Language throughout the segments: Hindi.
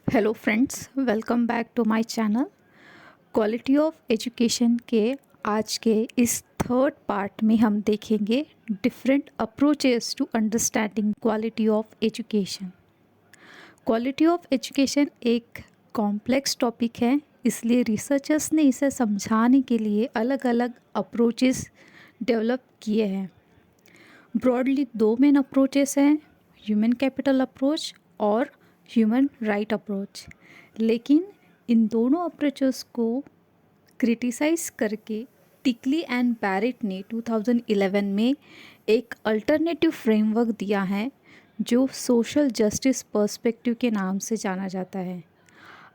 Hello friends, welcome back to my channel. Quality of education के आज के इस थर्ड पार्ट में हम देखेंगे different approaches to understanding quality of education. Quality of education एक कॉम्प्लेक्स टॉपिक है, इसलिए रिसर्चर्स ने इसे समझाने के लिए अलग अलग अप्रोचेस डेवलप किए हैं। ब्रॉडली दो मेन अप्रोचेस हैं, ह्यूमन कैपिटल अप्रोच और ह्यूमन राइट अप्रोच। लेकिन इन दोनों अप्रोचेस को क्रिटिसाइज करके टिकली एंड बैरेट ने 2011 में एक अल्टरनेटिव फ्रेमवर्क दिया है जो सोशल जस्टिस पर्सपेक्टिव के नाम से जाना जाता है।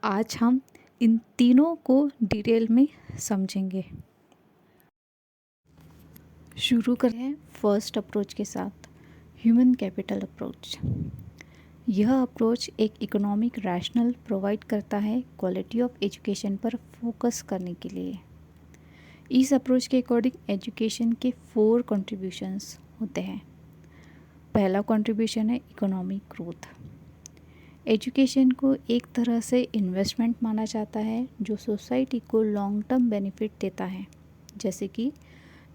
आज हम इन तीनों को डिटेल में समझेंगे। शुरू करते हैं फर्स्ट अप्रोच के साथ, ह्यूमन कैपिटल अप्रोच। यह अप्रोच एक इकोनॉमिक रैशनल प्रोवाइड करता है क्वालिटी ऑफ एजुकेशन पर फोकस करने के लिए। इस अप्रोच के अकॉर्डिंग एजुकेशन के 4 कंट्रीब्यूशंस होते हैं। पहला कंट्रीब्यूशन है इकोनॉमिक ग्रोथ। एजुकेशन को एक तरह से इन्वेस्टमेंट माना जाता है जो सोसाइटी को लॉन्ग टर्म बेनिफिट देता है। जैसे कि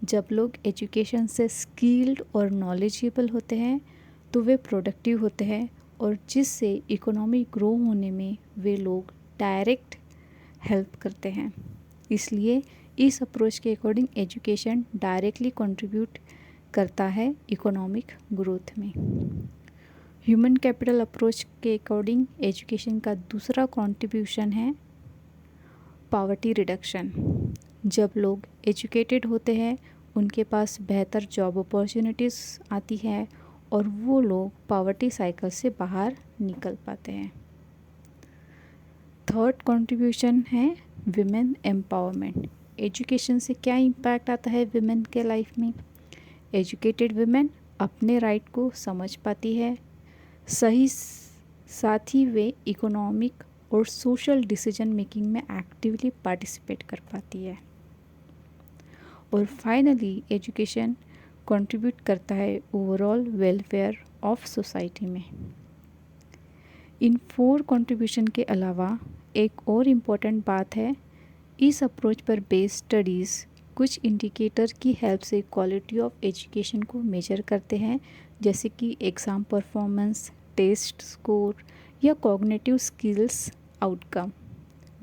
जब लोग एजुकेशन से स्किल्ड और नॉलेजेबल होते हैं तो वे प्रोडक्टिव होते हैं और जिससे इकोनॉमी ग्रो होने में वे लोग डायरेक्ट हेल्प करते हैं। इसलिए इस अप्रोच के अकॉर्डिंग एजुकेशन डायरेक्टली कंट्रीब्यूट करता है इकोनॉमिक ग्रोथ में। ह्यूमन कैपिटल अप्रोच के अकॉर्डिंग एजुकेशन का दूसरा कंट्रीब्यूशन है पॉवर्टी रिडक्शन। जब लोग एजुकेटेड होते हैं उनके पास बेहतर जॉब अपॉर्चुनिटीज़ आती है और वो लोग पॉवर्टी साइकिल से बाहर निकल पाते हैं। थर्ड कंट्रीब्यूशन है विमेन एम्पावरमेंट। एजुकेशन से क्या इम्पैक्ट आता है विमेन के लाइफ में? एजुकेटेड विमेन अपने राइट को समझ पाती है, साथ ही वे इकोनॉमिक और सोशल डिसीजन मेकिंग में एक्टिवली पार्टिसिपेट कर पाती है। और फाइनली एजुकेशन कंट्रीब्यूट करता है ओवरऑल वेलफेयर ऑफ सोसाइटी में। इन 4 कंट्रीब्यूशन के अलावा एक और इम्पॉर्टेंट बात है, इस अप्रोच पर बेस्ड स्टडीज़ कुछ इंडिकेटर की हेल्प से क्वालिटी ऑफ एजुकेशन को मेजर करते हैं, जैसे कि एग्ज़ाम परफॉर्मेंस, टेस्ट स्कोर या कॉग्निटिव स्किल्स आउटकम।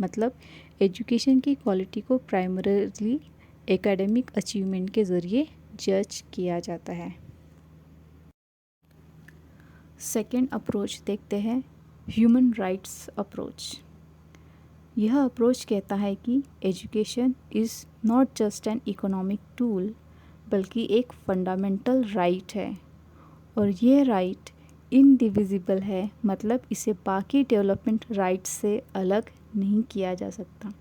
मतलब एजुकेशन की क्वालिटी को प्राइमरीली एकेडमिक अचीवमेंट के ज़रिए जज किया जाता है। सेकेंड अप्रोच देखते हैं, ह्यूमन राइट्स अप्रोच। यह अप्रोच कहता है कि education is not just an economic tool बल्कि एक फंडामेंटल राइट है और यह राइट इनडिविजिबल है, मतलब इसे बाकी डेवलपमेंट राइट्स से अलग नहीं किया जा सकता।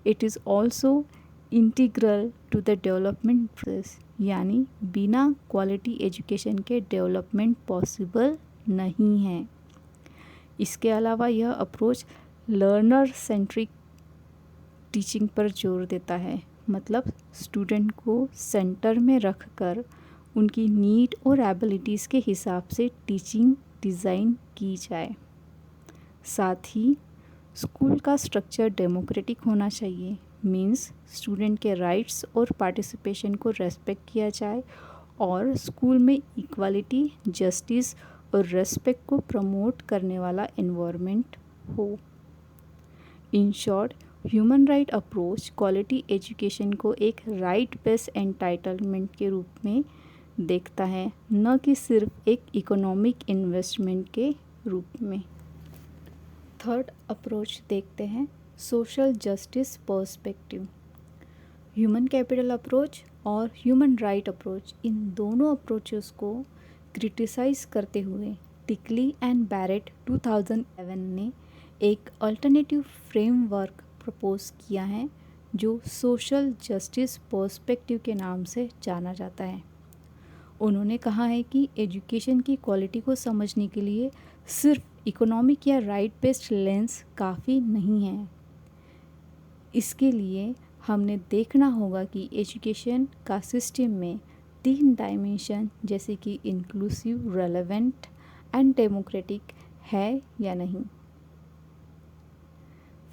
It is also integral to the development process, यानी बिना क्वालिटी एजुकेशन के डेवलपमेंट पॉसिबल नहीं है। इसके अलावा यह अप्रोच लर्नर सेंट्रिक टीचिंग पर जोर देता है, मतलब स्टूडेंट को सेंटर में रखकर उनकी नीड और एबिलिटीज़ के हिसाब से टीचिंग डिज़ाइन की जाए। साथ ही स्कूल का स्ट्रक्चर डेमोक्रेटिक होना चाहिए, मीन्स स्टूडेंट के राइट्स और पार्टिसिपेशन को रेस्पेक्ट किया जाए और स्कूल में इक्वालिटी, जस्टिस और रेस्पेक्ट को प्रमोट करने वाला एनवायरनमेंट हो। In short, human right approach quality education को एक राइट बेस्ड एंटाइटलमेंट के रूप में देखता है, न कि सिर्फ एक इकोनॉमिक इन्वेस्टमेंट के रूप में। थर्ड अप्रोच देखते हैं, social justice perspective. Human capital approach और ह्यूमन राइट अप्रोच, इन दोनों अप्रोचेस को क्रिटिसाइज करते हुए टिकली एंड बैरेट 2011 ने एक अल्टरनेटिव फ्रेमवर्क प्रपोज किया है जो सोशल जस्टिस पर्सपेक्टिव के नाम से जाना जाता है। उन्होंने कहा है कि एजुकेशन की क्वालिटी को समझने के लिए सिर्फ इकोनॉमिक या राइट बेस्ड लेंस काफ़ी नहीं है। इसके लिए हमने देखना होगा कि एजुकेशन का सिस्टम में 3 डायमेंशन जैसे कि इंक्लूसिव, रेलेवेंट एंड डेमोक्रेटिक है या नहीं।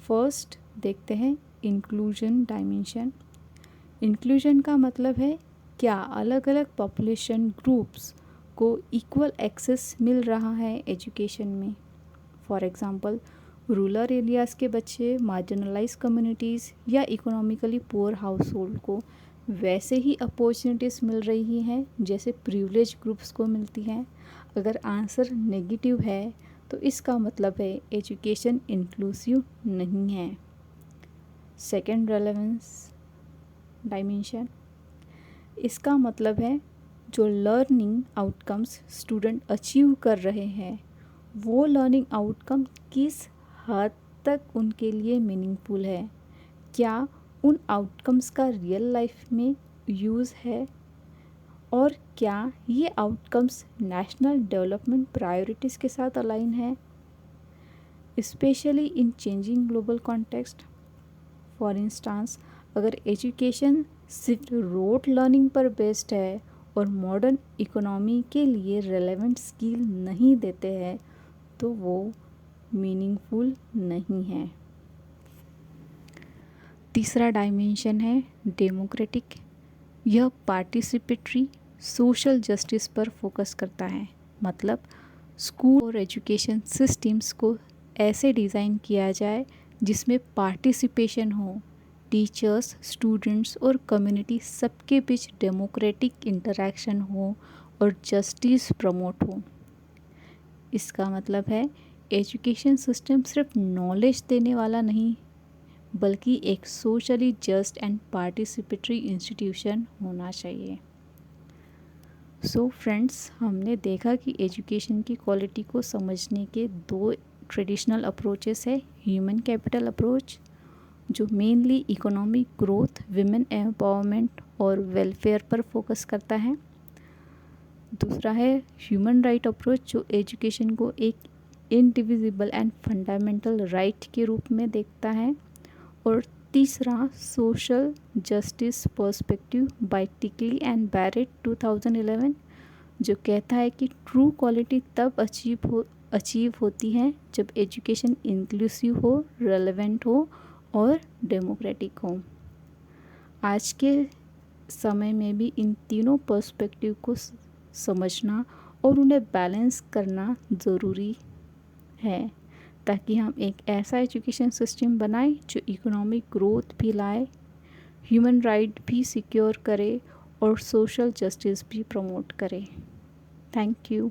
फर्स्ट देखते हैं इंक्लूजन डायमेंशन। इंक्लूजन का मतलब है क्या अलग अलग पॉपुलेशन ग्रुप्स को इक्वल एक्सेस मिल रहा है एजुकेशन में। फॉर एग्ज़ाम्पल रूरल एरियाज़ के बच्चे, मार्जिनलाइज कम्युनिटीज़ या इकोनॉमिकली पुअर हाउस होल्ड को वैसे ही अपॉर्चुनिटीज़ मिल रही हैं जैसे प्रिविलेज ग्रुप्स को मिलती हैं। अगर आंसर नेगेटिव है तो इसका मतलब है एजुकेशन इंक्लूसिव नहीं है। सेकेंड रेलेवेंस डायमेंशन, इसका मतलब है जो लर्निंग आउटकम्स स्टूडेंट अचीव कर रहे हैं वो लर्निंग आउटकम किस हद तक उनके लिए मीनिंगफुल है, क्या उन आउटकम्स का रियल लाइफ में यूज़ है और क्या ये आउटकम्स नेशनल डेवलपमेंट प्रायोरिटीज़ के साथ अलाइन है, specially in changing global context. For instance अगर एजुकेशन सिर्फ रोट लर्निंग पर बेस्ड है और मॉडर्न इकोनॉमी के लिए रेलेवेंट स्किल नहीं देते हैं तो वो मीनिंगफुल नहीं है। तीसरा डायमेंशन है डेमोक्रेटिक। यह पार्टिसिपेटरी सोशल जस्टिस पर फोकस करता है, मतलब स्कूल और एजुकेशन सिस्टम्स को ऐसे डिज़ाइन किया जाए जिसमें पार्टिसिपेशन हो, टीचर्स, स्टूडेंट्स और कम्युनिटी सबके बीच डेमोक्रेटिक इंटरैक्शन हो और जस्टिस प्रमोट हो। इसका मतलब है एजुकेशन सिस्टम सिर्फ नॉलेज देने वाला नहीं बल्कि एक socially just and participatory institution होना चाहिए। सो फ्रेंड्स, हमने देखा कि एजुकेशन की क्वालिटी को समझने के दो ट्रेडिशनल अप्रोचेस है। ह्यूमन कैपिटल अप्रोच जो mainly economic growth, women empowerment और वेलफेयर पर फोकस करता है। दूसरा है ह्यूमन राइट अप्रोच जो एजुकेशन को एक इनडिविजिबल एंड फंडामेंटल राइट के रूप में देखता है। और तीसरा सोशल जस्टिस पर्सपेक्टिव बाय टिकली एंड बैरेट 2011 जो कहता है कि ट्रू क्वालिटी तब अचीव होती है जब एजुकेशन इंक्लूसिव हो, रेलेवेंट हो और डेमोक्रेटिक हो। आज के समय में भी इन तीनों पर्सपेक्टिव को समझना और उन्हें बैलेंस करना ज़रूरी है ताकि हम एक ऐसा एजुकेशन सिस्टम बनाएं जो इकोनॉमिक ग्रोथ भी लाए, ह्यूमन राइट भी सिक्योर करे और सोशल जस्टिस भी प्रमोट करे। Thank you.